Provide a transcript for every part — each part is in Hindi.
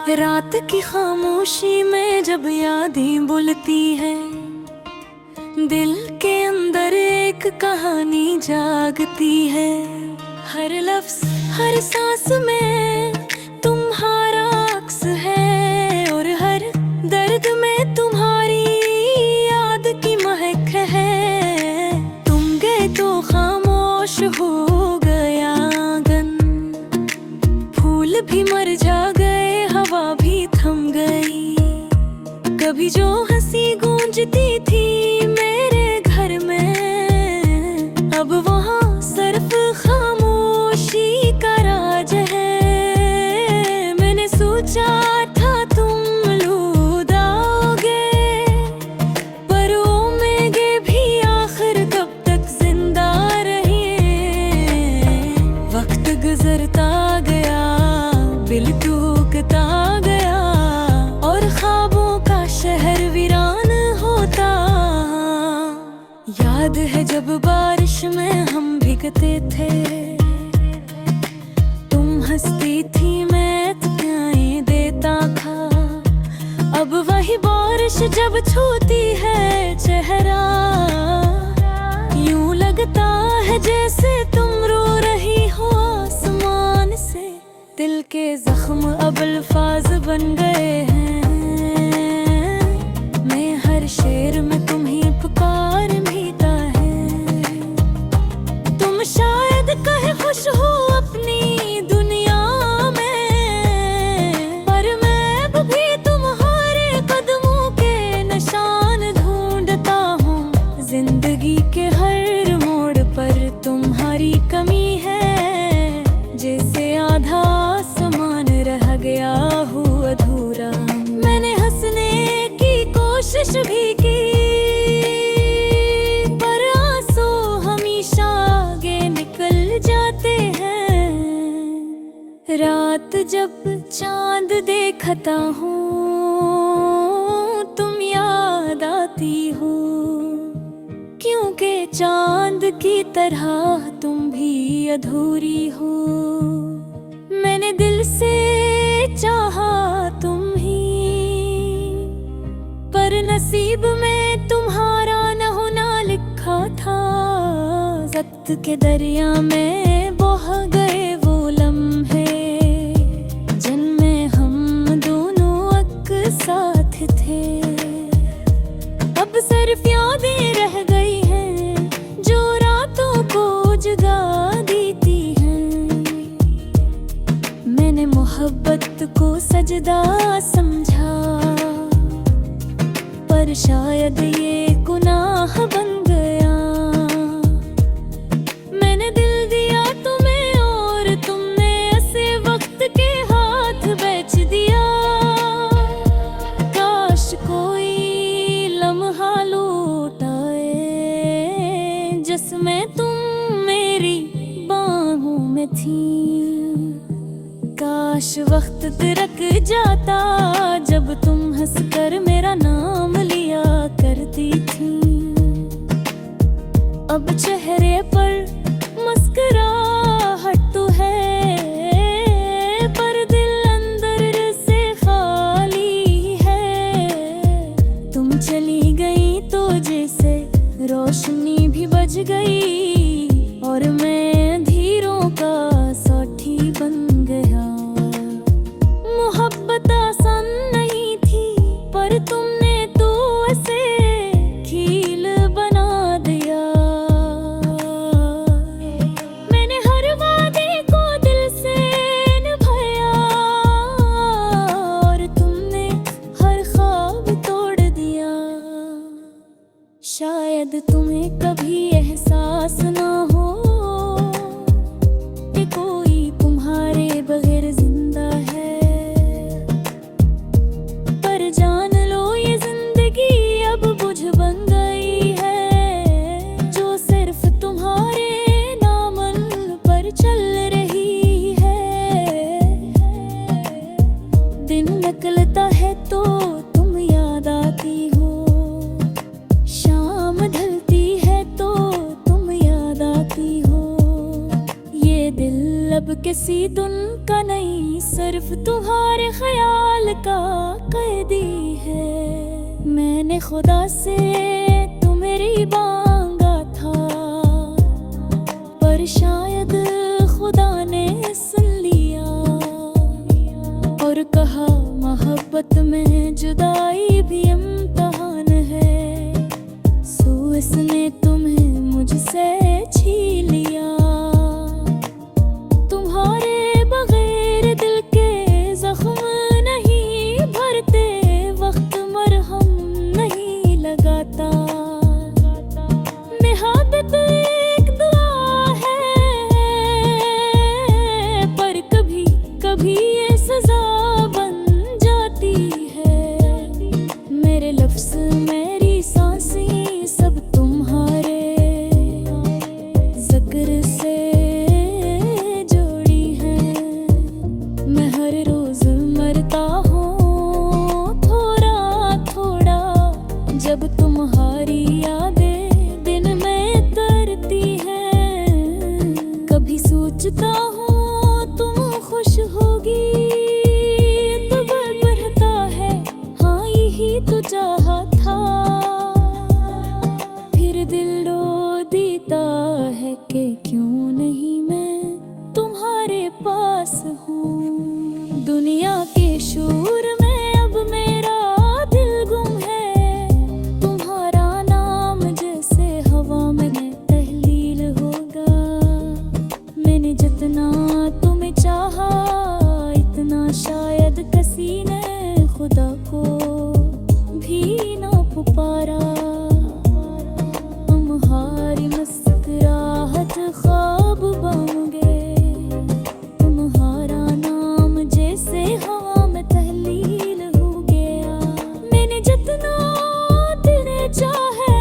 रात की खामोशी में जब यादें बुलती है, दिल के अंदर एक कहानी जागती है। हर लफ्ज हर सांस में तुम्हारा अक्स है, और हर दर्द में तुम्हारी याद की महक है। तुम गए तो खामोश हो गया आंगन, फूल भी मर जा गए, हवा भी थम गई। कभी जो हंसी गूंजती थी मेरे घर में, अब वहाँ सिर्फ खामोशी का राज है। मैंने सोचा था तुम लौट आओगे, पर ओमेगे भी आखिर कब तक जिंदा रहे। वक्त गुजरता गया, दिल टूटता गया, और ख्वाबों का शहर वीरान होता। याद है जब बारिश में हम भीगते थे, तुम हंसती थी मैं दुआएं देता था। अब वही बारिश जब छूती है चेहरा, यूं लगता है जैसे तुम रो रही हो आसमान से। दिल के जख्म अब अल्फाज बन गए हैं, मैं हर शेर में तुम्हीं पुकार भीता है। तुम शायद कहे खुश हो अपनी दुनिया में, पर मैं अब भी तुम्हारे कदमों के निशान ढूंढता हूँ। जिंदगी के हर मोड़ पर तुम्हारी कमी है, जैसे आधा आसमान रह गया हूँ अधूरा। मैंने हंसने की कोशिश भी की, पर आंसू हमेशा आगे निकल जाते हैं। रात जब चांद देखता हूँ, तुम याद आती हो, क्योंकि चांद की तरह तुम भी अधूरी हो। मैंने दिल से चाहा तुम ही, पर नसीब में तुम्हारा न होना लिखा था। वक्त के दरिया में बह गए वो लम्हे, जिनमें हम दोनों अक साथ थे। अब सिर्फ यादें रह गई हैं जो रातों को जगा देती हैं। मैंने मोहब्बत को सजदा समझा, पर शायद ये गुनाह बन गया। मैंने दिल दिया तुम्हें और तुमने ऐसे वक्त के हाथ बेच दिया। काश कोई लम्हा लौट आए, जिसमें तुम मेरी बाहों में थी। काश वक्त तिरक जाता जब तुम हंसकर मेरा नाम लिया करती थी। अब चेहरे पर मुस्कुराहट तो है, पर दिल अंदर से खाली है। तुम चली गई तो जैसे रोशनी भी बज गई, और मैं अंधेरों का साथी बन गया। मोहब्बत आसान नहीं थी, पर तुमने तो लब किसी धुन का नहीं, सिर्फ तुम्हारे ख्याल का कैदी है। मैंने खुदा से तू मेरी मांगा था, पर शायद खुदा ने सुन लिया और कहा मोहब्बत में जुदाई भी इम्तिहान है। सो इसने तुम्हें मुझसे छीन लिया। तुम्हारे बगैर दिल के जख्म नहीं भरते, वक्त मरहम नहीं लगाता। निहायत एक दुआ है, पर कभी कभी ये सजा बन जाती है। मेरे लफ्ज़ मेरी सांसें सब तुम्हारे ज़िक्र से जोड़ी हैं। मैं हर रोज़ मरता हूँ थोड़ा थोड़ा, जब तुम्हारी यादें दिन में तरती हैं। कभी सोचता हूँ तुम खुश होगी तो बल बढ़ता है, हाँ यही तो चाहा था। फिर दिल रो देता है कि क्यों नहीं मैं तुम्हारे पास हूँ। दुनिया के शोर में अब मेरा दिल गुम है, तुम्हारा नाम जैसे हवा में तहलील होगा। मैंने जितना तुम्हें चाहा, इतना शायद किसी ने खुदा को भी ना पुकारा। तुम्हारी मुस्कुराहट ख्वाब बन गए, तुम्हारा नाम जैसे हवा में तहलील हो गया। मैंने जितना तेरे चाहे,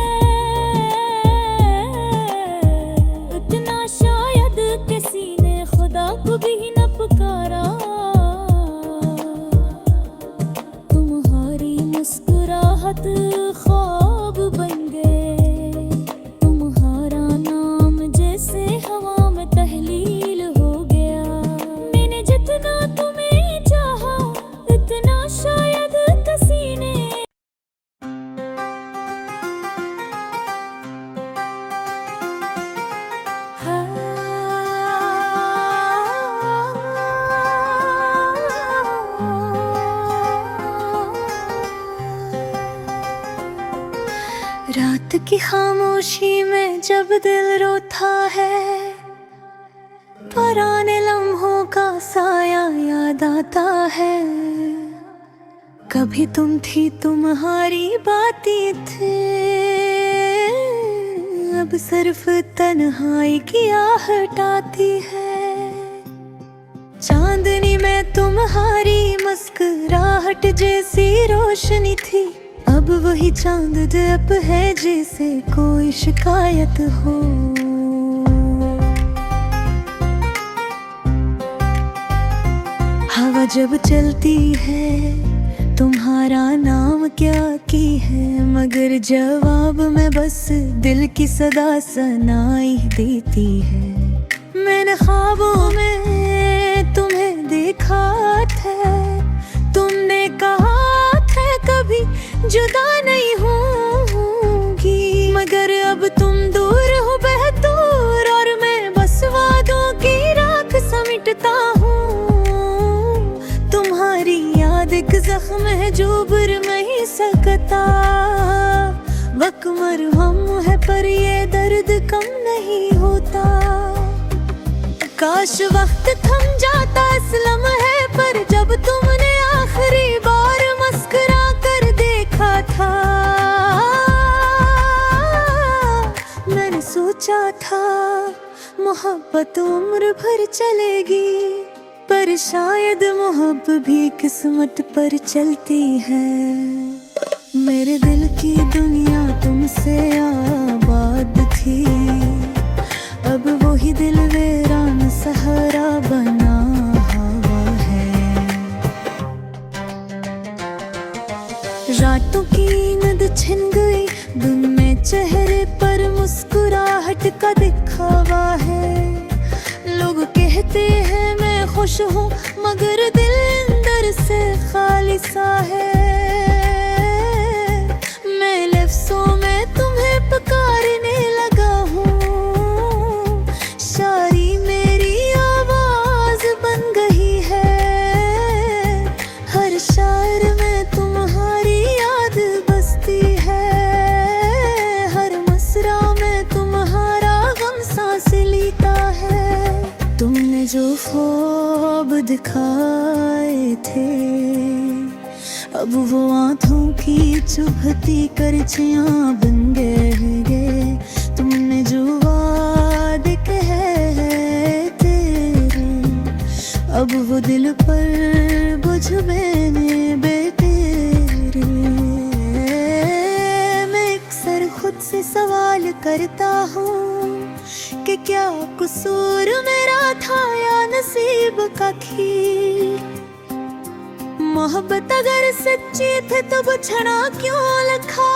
उतना शायद किसी ने खुदा को भी न पुकारा। तुम्हारी मुस्कुराहट ख्वाब बन गए, तुम्हारा नाम जैसे हवा में तहलील हो गया। मैंने जितना तुम्हें चाहा, इतना शायद किसी ने। रात की खामोशी में जब दिल रोता है, पुराने लम्हों का साया याद आता है। कभी तुम थी, तुम्हारी बातें थे, अब सिर्फ तन्हाई की आहट आती है। चांदनी में तुम्हारी मुस्कुराहट जैसी रोशनी थी, अब वही चांद जब है जैसे कोई शिकायत हो। हवा जब चलती है, तुम्हारा नाम क्या की है, मगर जवाब में बस दिल की सदा सुनाई देती है। मैंने ख्वाबों में तुम्हें देखा था, तुमने कहा था कभी जुदा नहीं होंगी, मगर अब तुम दूर हो बेहतूर और मैं बस वादों की राख समेटता हूँ। तुम्हारी याद एक जख्म है जो बुर नहीं सकता, वक्त मरहम है पर ये दर्द कम नहीं होता। काश वक्त थम जाता इस लम्हे पर, जब तुमने आखिरी बार मुस्कुरा कर देखा था। मैंने सोचा था मोहब्बत उम्र भर चलेगी, पर शायद मोहब्बत भी किस्मत पर चलती है। मेरे दिल की दुनिया तुमसे आबाद थी, अब वही दिल वीरान सहारा बना हुआ है। रातों की नींद छिन गई, दिन में चेहरे पर मुस्कुराहट का दिखावा है। लोग कहते हैं जो ख्वाब दिखाए थे अब वो आँखों की चुभती करचियां बन गए। तुमने जो वादे कहे तेरे अब वो दिल पर बुझ मैंने बेतेरे। मैं अक्सर खुद से सवाल करता हूँ कि क्या कसूर मेरा था या नसीब का खेल। मोहब्बत अगर सच्ची थी तो बिछड़ा क्यों लिखा,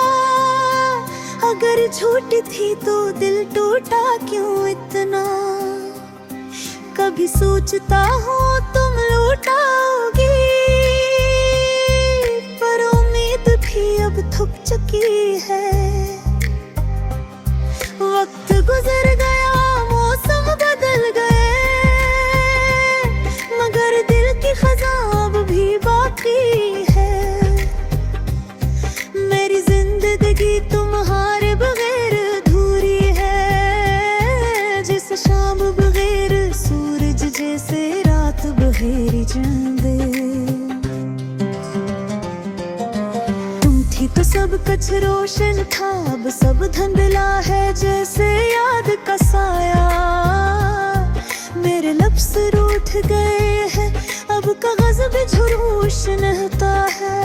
अगर झूठी थी तो दिल टूटा क्यों इतना। कभी सोचता हूँ तुम लौटाओगी पर उम्मीद भी अब थक चुकी है। वक्त गुजर गया मौसम बदल गए मगर दिल की खज़ां अब भी बाकी है। मेरी जिंदगी तुम्हारे बगैर अधूरी है, जिस शाम बगैर सूरज जैसे रात बगैर चांदे। तुम थी तो सब कुछ रोशन था, अब सब धुंधला है जैसे याद का साया। मेरे लफ्ज़ रूठ गए हैं अब कागज़ भी झुरूश नहता है।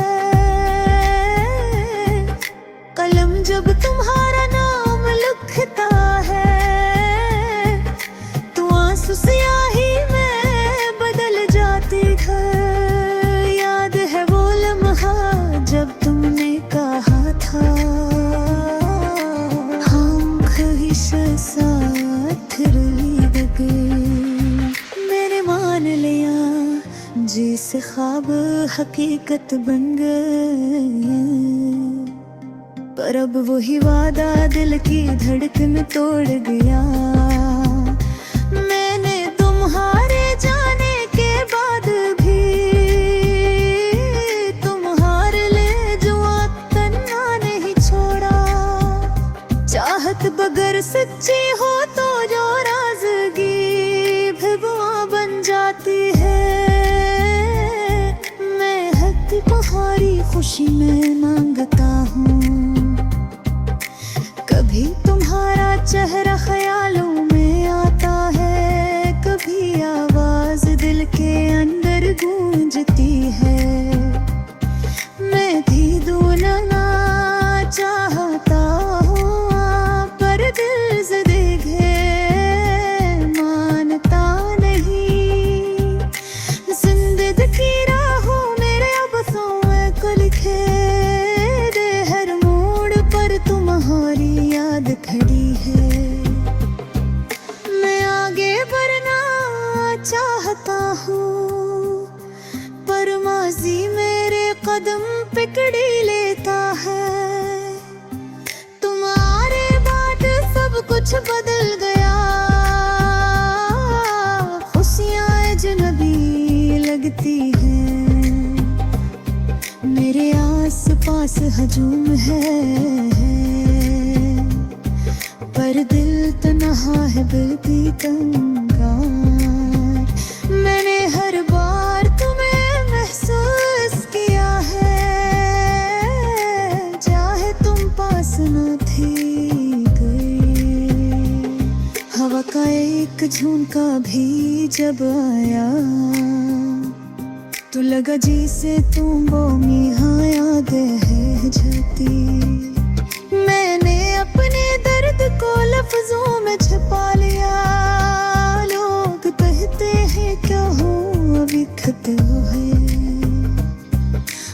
कलम जब तुम्हारा नाम लिखता है तो आंसू स्याही में बदल जाती है। याद है वो लम्हा जब तुमने कहा था हम ख्वाहिश साथ रुली गए। मैंने मान लिया जैसे ख्वाब हकीकत बन गए, पर अब वही वादा दिल की धड़कन तोड़ गया। मैंने तुम्हारे जाने के बाद भी तुम्हारे लिए जुआ तन्ना नहीं छोड़ा। चाहत बगर सच्ची हो तो जो राज़गी भी बुआ बन जाती है। मैं हक तुम्हारी खुशी में मांगता हूँ, कभी तुम्हारा चेहरा ख्यालों में आता है, कभी आवाज दिल के अंदर गूंजती है। मैं भी दूना चाहता हूँ पर दिल से देखे मानता नहीं। जिंदगी राहों मेरे अब सोए को लिखे दे, हर मोड़ पर तुम्हारी याद खड़ी है। मैं आगे बढ़ना चाहता हूँ पर माजी मेरे कदम पकड़ी लेता है। तुम्हारे बाद सब कुछ बदल गया, खुशियाँ अजनबी लगती हैं। मेरे आस पास हजूम है पर दिल तन्हा है दिल भी कंगार। मैंने हर बार तुम्हें महसूस किया है, चाहे तुम पास न थी गई। हवा का एक झोंका भी जब आया तो लगा जैसे तुम बोमी हाँ याद है जाती। मैंने अपने दर्द को लफ्जों में छिपा लिया, लोग कहते हैं क्या हूँ अभी खत है।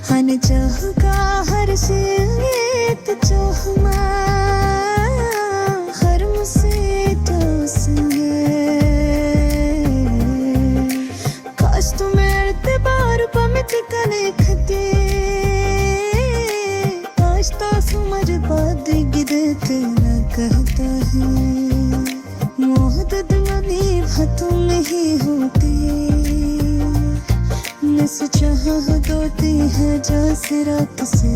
हन चाह का हर शेत चोहमा हर मुझसे टोस है। काश तुम्हें एतबार पमित कने खते, काश तो समझ पाद गिरत न कहता है। मोहब्बत नबी तुम नहीं होते, मिस चाह दोती है जैसे रात से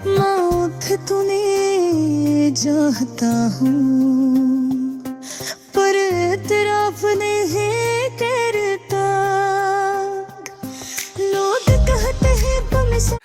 मौत तूने चाहता हूँ पर तेरा सपने हैं तेरे तक, लोग कहते हैं तुम से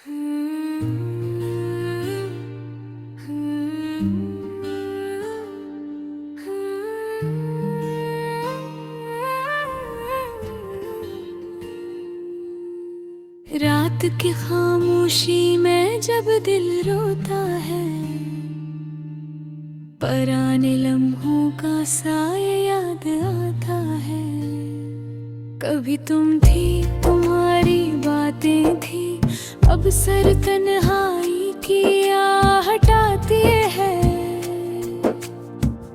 रात की खामोशी में जब दिल रोता है, पुराने लम्हों का साया याद आता है। कभी तुम थी, तुम्हारी बातें थी, अब सर तन्हाई की आहट आती है।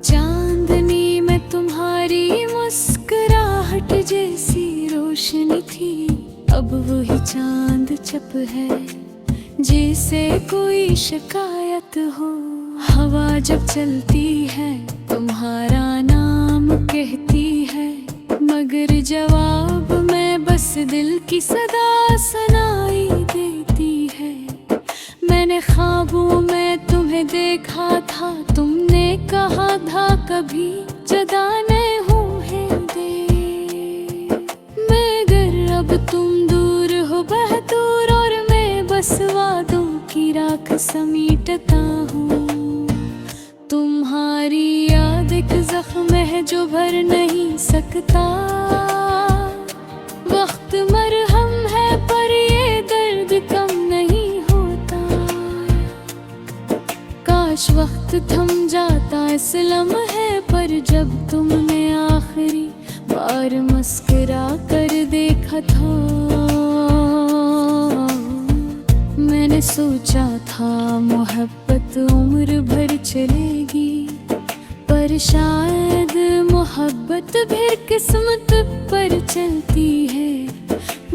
चांदनी में तुम्हारी मुस्कुराहट जैसी रोशनी थी, अब वही चांद चप है जिसे कोई शिकायत हो। हवा जब चलती है तुम्हारा नाम कहती है, मगर जवाब में बस दिल की सदा सुनाई देती है। मैंने ख्वाबों में तुम्हें देखा था, तुमने कहा था कभी जुदा नहीं हूँ मगर अब तुम दूर हो बहदूर, और मैं बस वादों की राख समीटता हूँ। तुम्हारी याद एक जख्म है जो भर नहीं सकता, वक्त मरहम है पर ये दर्द कम नहीं होता। काश वक्त थम जाता इस लम्हे पर, जब तुमने आखिरी बार मुस्कुरा कर देखा था। मैंने सोचा था मोहब्बत उम्र भर चलेगी, पर शायद मोहब्बत फिर किस्मत पर चलती है।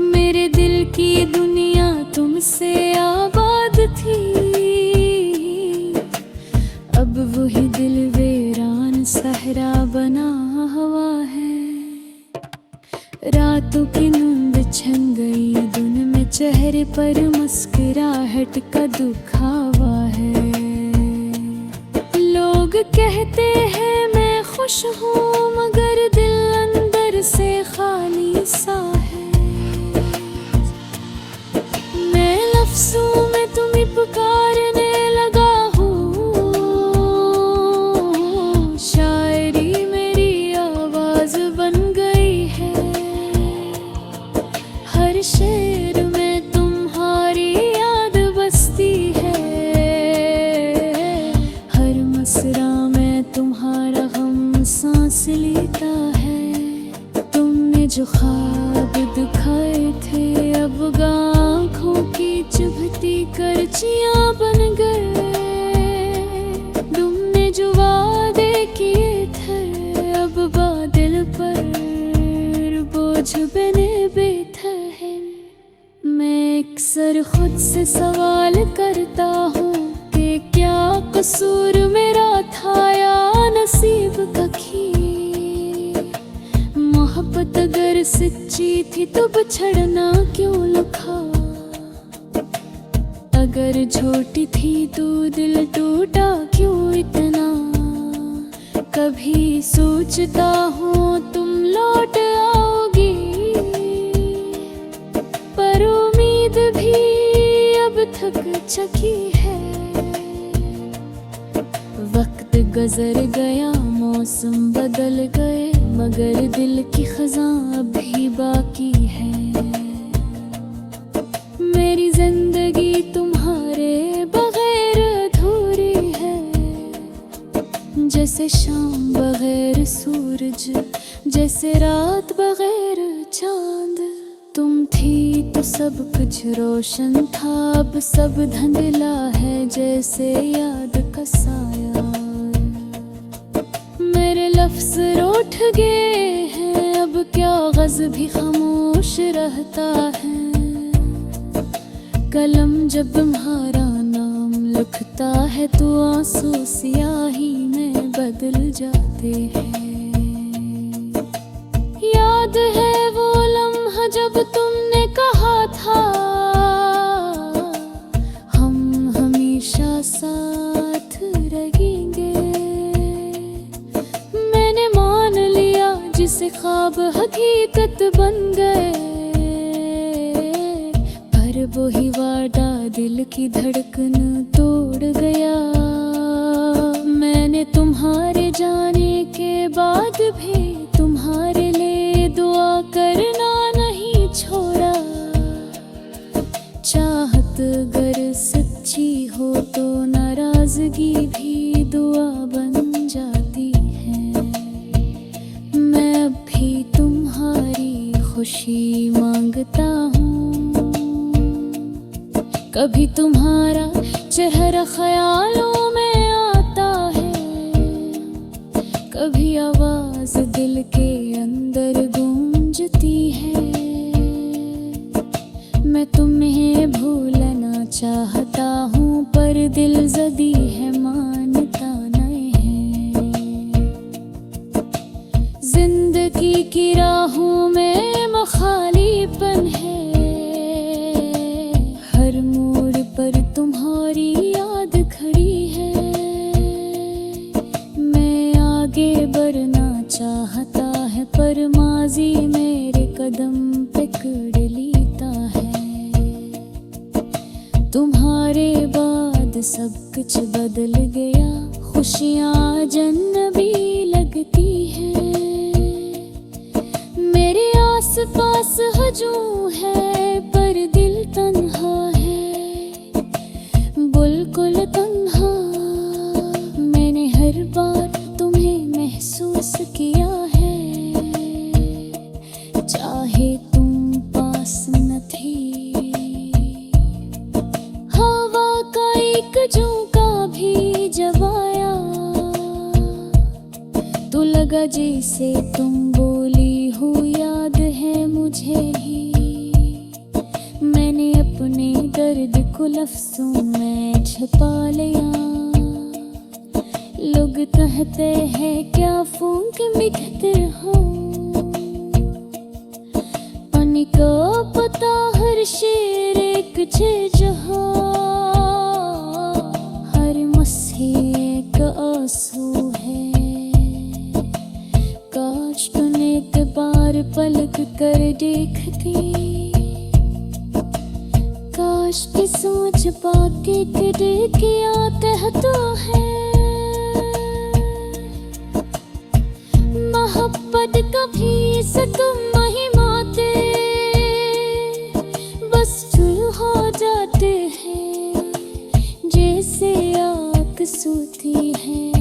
मेरे दिल की दुनिया तुमसे आबाद थी, अब वही दिल वीरान सहरा बना हुआ है। रातों की नींद छन गई, दिन में चेहरे पर मुस्कुराहट का दुखावा है। लोग कहते हैं मैं खुश हूँ, मगर दिल अंदर से खाली सा है। मैं लफ्ज़ों में तुम्हें पुकारने लगा हूँ, शायरी मेरी आवाज़ बन गई है। हर शेर में तुम्हारी याद बसती है, हर मसरा में तुम्हारा गम सांस लेता है। तुमने जो ख्वाब दिखाए थे अब आँखों की चुभती करचियाँ बन गए। तुमने जो वादे किए थे अब बादल पर बोझ बने बैठा है। मैं अक्सर खुद से सवाल करता हूँ कि क्या कसूर मेरा था या नसीब का खेल। मोहब्बत अगर सच्ची थी तो बिछड़ना क्यों लिखा, अगर झूठी थी तो दिल टूटा क्यों इतना। कभी सोचता हूँ तुम लौट आओगी, पर उम्मीद भी अब थक चुकी है। वक्त गुजर गया, मौसम बदल गए, मगर दिल की खज़ां अभी बाकी है। मेरी जिंदगी तुम्हारे बगैर अधूरी है, जैसे शाम बगैर सूरज, जैसे रात बगैर चांद। तुम थी तो सब कुछ रोशन था, अब सब धुंधला है जैसे याद का साया। मेरे लफ्ज रूठ गए हैं, अब क्या गज़ भी खामोश रहता है। कलम जब तुम्हारा नाम लिखता है तो आंसू स्याही में बदल जाते हैं। याद है वो लम्हा जब तुमने कहा था हम हमेशा साथ रहेंगे। मैंने मान लिया जिसे ख्वाब हकीकत बन गए, पर वही वादा दिल की धड़कन तोड़ गया। मैंने तुम्हारे जाने के बाद भी तुम्हारे लिए दुआ करना नहीं छोड़ा। चाहत अगर सच्ची हो तो नाराजगी भी दुआ बन जाती है। मैं अब भी तुम्हारी खुशी मांगता हूँ। कभी तुम्हारा चेहरा ख्यालों में आता है, कभी आवाज दिल के अंदर गूंजती है। मैं तुम्हें भूलना चाहता हूँ, पर दिल जदी है, मानता नहीं है। जिंदगी की राहों में मखालीपन है, हर मोड़ पर तुम्हारी याद खड़ी है। मैं आगे बढ़ना चाहता है, पर माजी मेरे कदम पकड़ लेता है। तुम्हारे बाद सब कुछ बदल गया, खुशियाँ जन्नबी लगती है। मेरे आस पास हजूम है, पर दिल तन्हा है, बिल्कुल तन्हा। मैंने हर बार तुम्हें महसूस किया है, चाहे तुम पास न थी। हवा का एक झोंका भी जब आया, तो लगा जैसे तुम बोली हो, याद है मुझे ही। मैंने अपने दर्द को लफ्जों में छुपा लिया। लोग कहते हैं क्या फूंक मिटते हो, पानी को पता हर शेर एक जहाँ, हर मस्से एक आंसू है। काश तूने एक बार पलक कर देखती, काश की सोच पाके तेरे क्या कहता है। मोहब्बत कभी तुम नहीं माते, बस चुल हो जाते हैं, जैसे आग सूती है।